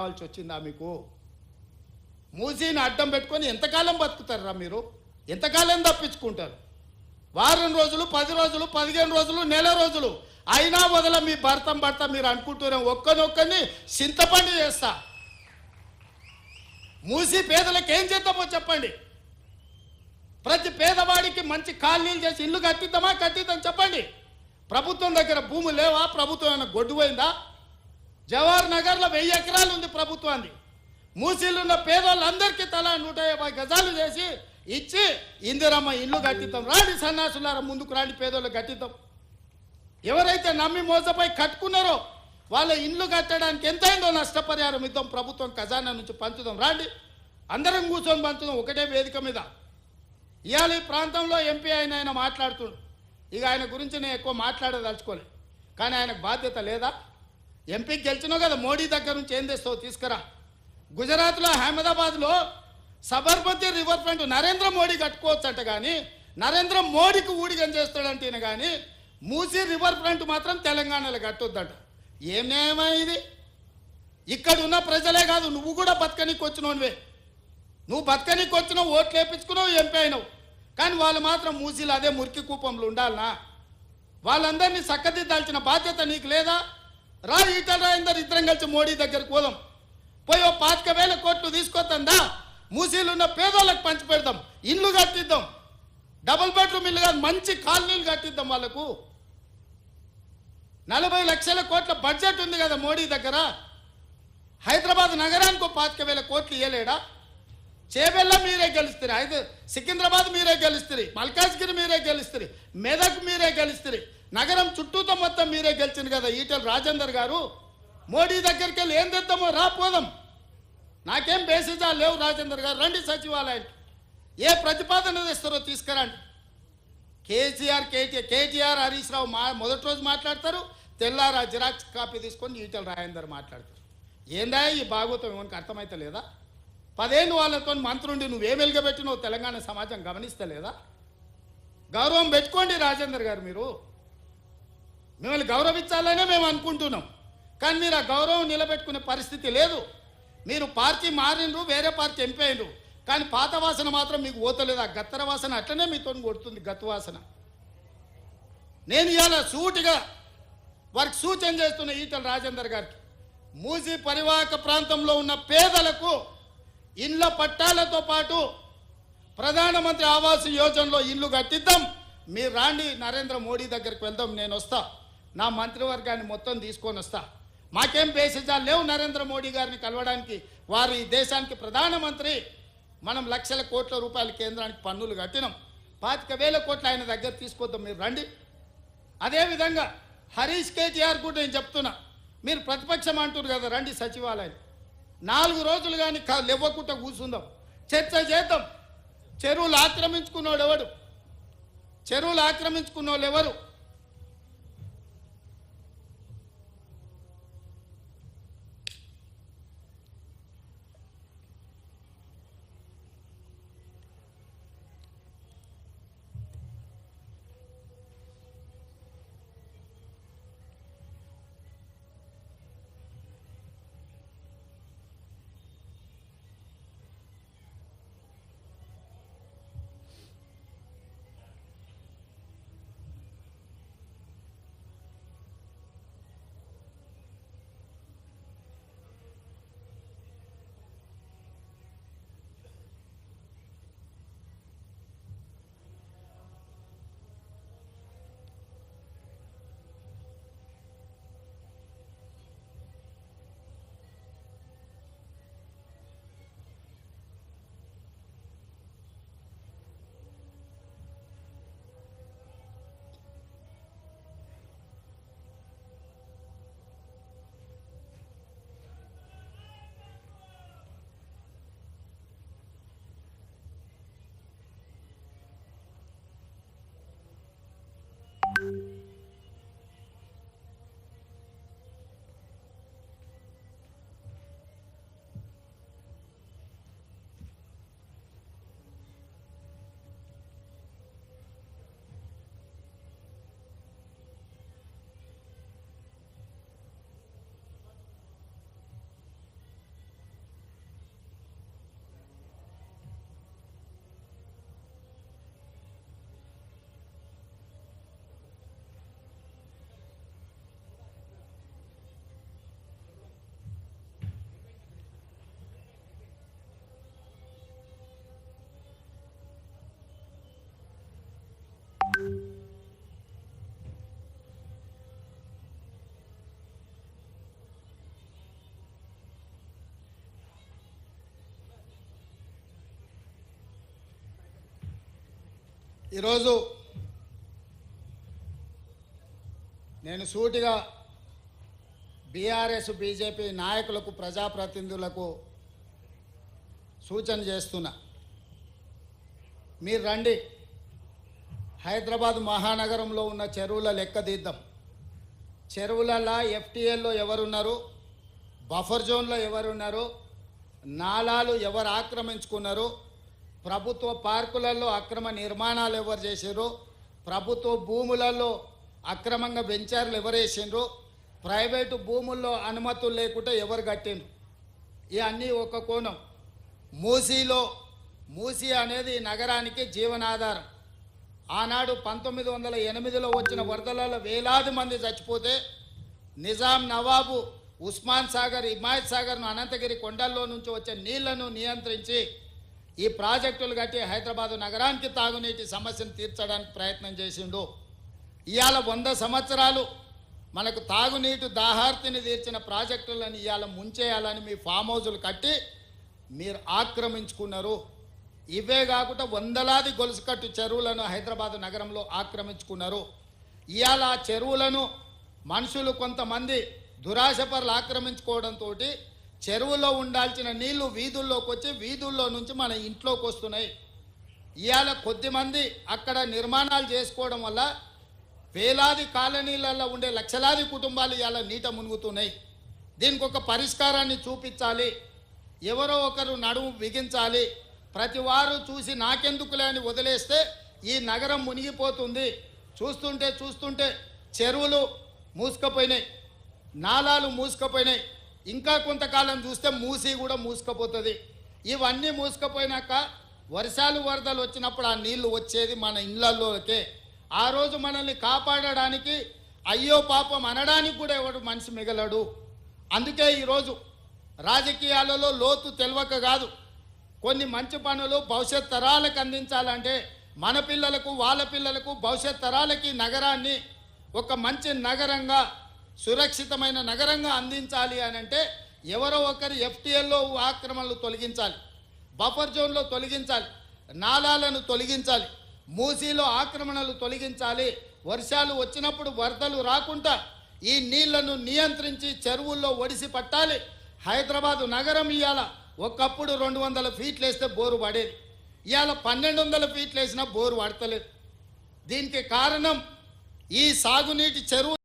కావాల్సి వచ్చిందా మీకు? మూసీని అడ్డం పెట్టుకొని ఎంతకాలం బతుకుతారా మీరు? ఎంతకాలం తప్పించుకుంటారు? వారం రోజులు, 10 రోజులు, 15 రోజులు, నెల రోజులు అయినా వదల మీ భర్త మీరు అనుకుంటూనే ఒక్కనొక్కని చింతపండు చేస్తా. మూసి పేదలకు ఏం చేద్దామో చెప్పండి. ప్రతి పేదవాడికి మంచి కాలనీలు చేసి ఇల్లు కట్టిద్దాం చెప్పండి. ప్రభుత్వం దగ్గర భూములు లేవా? ప్రభుత్వం ఏమైనా గొడ్డుపోయిందా? జవహర్ నగర్లో 1000 ఎకరాలు ఉంది ప్రభుత్వాన్ని. మూసీలున్న పేదవాళ్ళందరికీ తలా 150 గజాలు చేసి ఇచ్చి ఇందిరమ్మ ఇల్లు కట్టిద్దాం. రాండి సన్నాసులారా, ముందుకు రాండి, పేదోళ్ళు కట్టిద్దాం. ఎవరైతే నమ్మి మోసపోయి కట్టుకున్నారో వాళ్ళ ఇల్లు కట్టడానికి ఎంతైందో నష్టపరిహారం ఇద్దాం. ప్రభుత్వం ఖజానా నుంచి పంచుదాం. రాండి, అందరం కూర్చొని పంచుదాం ఒకటే వేదిక మీద. ఇవాళ ఈ ప్రాంతంలో ఎంపీ ఆయన మాట్లాడుతుండు. ఇక ఆయన గురించి నేను ఎక్కువ మాట్లాడదలుచుకోలేదు, కానీ ఆయనకు బాధ్యత లేదా? ఎంపీకి గెలిచినావు కదా, మోడీ దగ్గర నుంచి ఏం తెస్తావు తీసుకురా. గుజరాత్లో అహ్మదాబాద్లో సబర్మతి రివర్ ఫ్రంట్ నరేంద్ర మోడీ కట్టుకోవచ్చంట, కానీ నరేంద్ర మోడీకి ఊడిగం చేస్తాడంటే కానీ మూసీ రివర్ ఫ్రంట్ మాత్రం తెలంగాణలో కట్టొద్దంట. ఏం న్యాయమా ఇది? ఇక్కడ ఉన్న ప్రజలే కాదు, నువ్వు కూడా బతకనీకి వచ్చినోనివే. నువ్వు బతకనీకి వచ్చినావు, ఓట్లు వేయించుకున్నావు, ఎంపీ అయినావు. కానీ వాళ్ళు మాత్రం మూసీలు అదే మురికి కూపంలో ఉండాలనా? వాళ్ళందరినీ చక్కదిద్దాల్సిన బాధ్యత నీకు లేదా? రా, ఈటల రాజేందర్ ఇద్దరం కలిసి మోడీ దగ్గరికి పోదాం. పోయి 25,000 కోట్లు తీసుకొద్దా, మూసీలు ఉన్న పేదోళ్ళకి పంచి పెడదాం, ఇల్లు కట్టిద్దాం. డబుల్ బెడ్రూమ్ ఇల్లు కాదు, మంచి కాలనీలు కట్టిద్దాం. వాళ్ళకు 40 లక్షల కోట్ల బడ్జెట్ ఉంది కదా మోడీ దగ్గర. హైదరాబాద్ నగరానికి 25,000 కోట్లు ఇవ్వలేడా? చేబెల్ల మీరే గెలుస్తారు, సికింద్రాబాద్ మీరే గెలుస్తారు, మల్కాజ్గిరి మీరే గెలుస్తారు, మెదక్ మీరే గెలుస్తారు, నగరం చుట్టూతో మొత్తం మీరే గెలిచింది కదా ఈటల రాజేందర్ గారు. మోడీ దగ్గరికి వెళ్ళి ఏం తెద్దామో రా, పోదాం. నాకేం బేసిజాలు లేవు. రాజేందర్ గారు రండి సచివాలయానికి, ఏ ప్రతిపాదన తెస్తారో తీసుకురండి. కేటీఆర్ హరీష్ రావు మొదటి రోజు మాట్లాడతారు, తెల్లారా జిరాక్స్ కాపీ తీసుకొని ఈటల రాజేందర్ మాట్లాడతారు. ఏందా ఈ భాగవతం? ఏమనికి అర్థమైతే లేదా? 10 ఏళ్ళు వాళ్ళతో మంత్రుండి నువ్వేం వెలుగబెట్టినో తెలంగాణ సమాజం గమనిస్తలేదా? గౌరవం పెట్టుకోండి రాజేందర్ గారు. మీరు మిమ్మల్ని గౌరవించాలనే మేము అనుకుంటున్నాం, కానీ మీరు ఆ గౌరవం నిలబెట్టుకునే పరిస్థితి లేదు. మీరు పార్టీ మారిండ్రు, వేరే పార్టీ ఎంపీ అయినరు, కానీ పాత వాసన మాత్రం మీకు పోతలేదు. ఆ గత్తర వాసన అట్లనే మీతో కొడుతుంది, గత్తు వాసన. నేను ఇవాళ సూటిగా వారికి సూచన చేస్తున్న ఈటల రాజేందర్ గారికి, మూసీ పరివాహక ప్రాంతంలో ఉన్న పేదలకు ఇళ్ల పట్టాలతో పాటు ప్రధానమంత్రి ఆవాస్ యోజనలో ఇల్లు కట్టిద్దాం. మీరు రాండి, నరేంద్ర మోడీ దగ్గరికి వెళ్దాం. నేను వస్తా, నా మంత్రివర్గాన్ని మొత్తం తీసుకొని వస్తా. మాకేం బేసిజాలు లేవు నరేంద్ర మోడీ గారిని కలవడానికి. వారు ఈ దేశానికి ప్రధానమంత్రి. మనం లక్షల కోట్ల రూపాయల కేంద్రానికి పన్నులు కట్టినాం. 25,000 కోట్లు ఆయన దగ్గర తీసుకొద్దాం. మీరు రండి. అదేవిధంగా హరీష్ కేటీఆర్ కూడా నేను చెప్తున్నా, మీరు ప్రతిపక్షం అంటున్నారు కదా, రండి సచివాలయం. 4 రోజులు కానీ లేవ్వకుండా కూర్చుందాం, చర్చ చేద్దాం. చెరువులు ఆక్రమించుకున్నోడు ఎవడు? చెరువులు ఆక్రమించుకున్నోళ్ళు ఎవరు? ఈరోజు నేను సూటిగా బీఆర్ఎస్ బీజేపీ నాయకులకు ప్రజాప్రతినిధులకు సూచన చేస్తున్నా. మీరు రండి, హైదరాబాద్ మహానగరంలో ఉన్న చెరువుల లెక్కదిద్దాం. చెరువులలో ఎఫ్టీఎల్లో ఎవరున్నారు, బఫర్ జోన్లో ఎవరున్నారు, నాలాలు ఎవరు ఆక్రమించుకున్నారు, ప్రభుత్వ పార్కులలో అక్రమ నిర్మాణాలు ఎవరు చేసారు, ప్రభుత్వ భూములలో అక్రమంగా వెంచర్లు ఎవరు వేసిండ్రు, ప్రైవేటు భూముల్లో అనుమతులు లేకుండా ఎవరు కట్టిండ్రు. ఇవన్నీ ఒక కోణం. మూసీ అనేది ఈ నగరానికి జీవనాధారం. ఆనాడు 1908లో వచ్చిన వరదలలో వేలాది మంది చచ్చిపోతే నిజాం నవాబు ఉస్మాన్ సాగర్, హిమాయత్ సాగర్ను, అనంతగిరి కొండల్లో నుంచి వచ్చే నీళ్లను నియంత్రించి ఈ ప్రాజెక్టులు కట్టి హైదరాబాదు నగరానికి తాగునీటి సమస్యను తీర్చడానికి ప్రయత్నం చేసిండు. ఇవాళ 100 సంవత్సరాలు మనకు తాగునీటి దాహార్తిని తీర్చిన ప్రాజెక్టులను ఇవాళ ముంచేయాలని మీ ఫామ్ హౌజులు కట్టి మీరు ఆక్రమించుకున్నారు. ఇవే కాకుండా వందలాది గొలుసుకట్టు చెరువులను హైదరాబాదు నగరంలో ఆక్రమించుకున్నారు. ఇవాళ ఆ చెరువులను మనుషులు కొంతమంది దురాశపరులు ఆక్రమించుకోవడంతో చెరువులో ఉండాల్సిన నీళ్లు వీధుల్లోకి వచ్చి వీధుల్లో నుంచి మన ఇంట్లోకి వస్తున్నాయి. ఇవాళ కొద్దిమంది అక్కడ నిర్మాణాలు చేసుకోవడం వల్ల వేలాది కాలనీలలో ఉండే లక్షలాది కుటుంబాలు ఇవాళ నీట మునుగుతున్నాయి. దీనికి ఒక పరిష్కారాన్ని చూపించాలి. ఎవరో ఒకరు నడుము బిగించాలి. ప్రతి వారు చూసి నాకెందుకులే అని వదిలేస్తే ఈ నగరం మునిగిపోతుంది. చూస్తుంటే చెరువులు మూసుకుపోయినాయి, నాలాలు మూసుకుపోయినాయి. ఇంకా కొంతకాలం చూస్తే మూసి కూడా మూసుకుపోతుంది. ఇవన్నీ మూసుకుపోయినాక వరదలు వచ్చినప్పుడు ఆ నీళ్లు వచ్చేది మన ఇళ్లలోకే. ఆ రోజు మనల్ని కాపాడడానికి అయ్యో పాపం అనడానికి కూడా ఎవడు మనిషి మిగలడు. అందుకే ఈరోజు రాజకీయాలలో లోతు తెలవక కాదు, కొన్ని మంచి పనులు భవిష్యత్ తరాలకు అందించాలంటే మన పిల్లలకు, వాళ్ళ పిల్లలకు, భవిష్యత్ తరాలకి నగరాన్ని ఒక మంచి నగరంగా, సురక్షితమైన నగరంగా అందించాలి అని అంటే ఎవరో ఒకరు ఎఫ్టీఎల్లో ఆక్రమణలు తొలగించాలి, బఫర్ జోన్లో తొలగించాలి, నాలాలను తొలగించాలి, మూసీలో ఆక్రమణలు తొలగించాలి. వర్షాలు వచ్చినప్పుడు వరదలు రాకుండా ఈ నీళ్లను నియంత్రించి చెరువుల్లో ఒడిసి పట్టాలి. హైదరాబాదు నగరం ఇవాళ ఒకప్పుడు 200 ఫీట్లు వేస్తే బోరు పడేది, ఇవాళ 1200 ఫీట్లు వేసినా బోరు పడతలేదు. దీనికి కారణం ఈ సాగునీటి చెరువు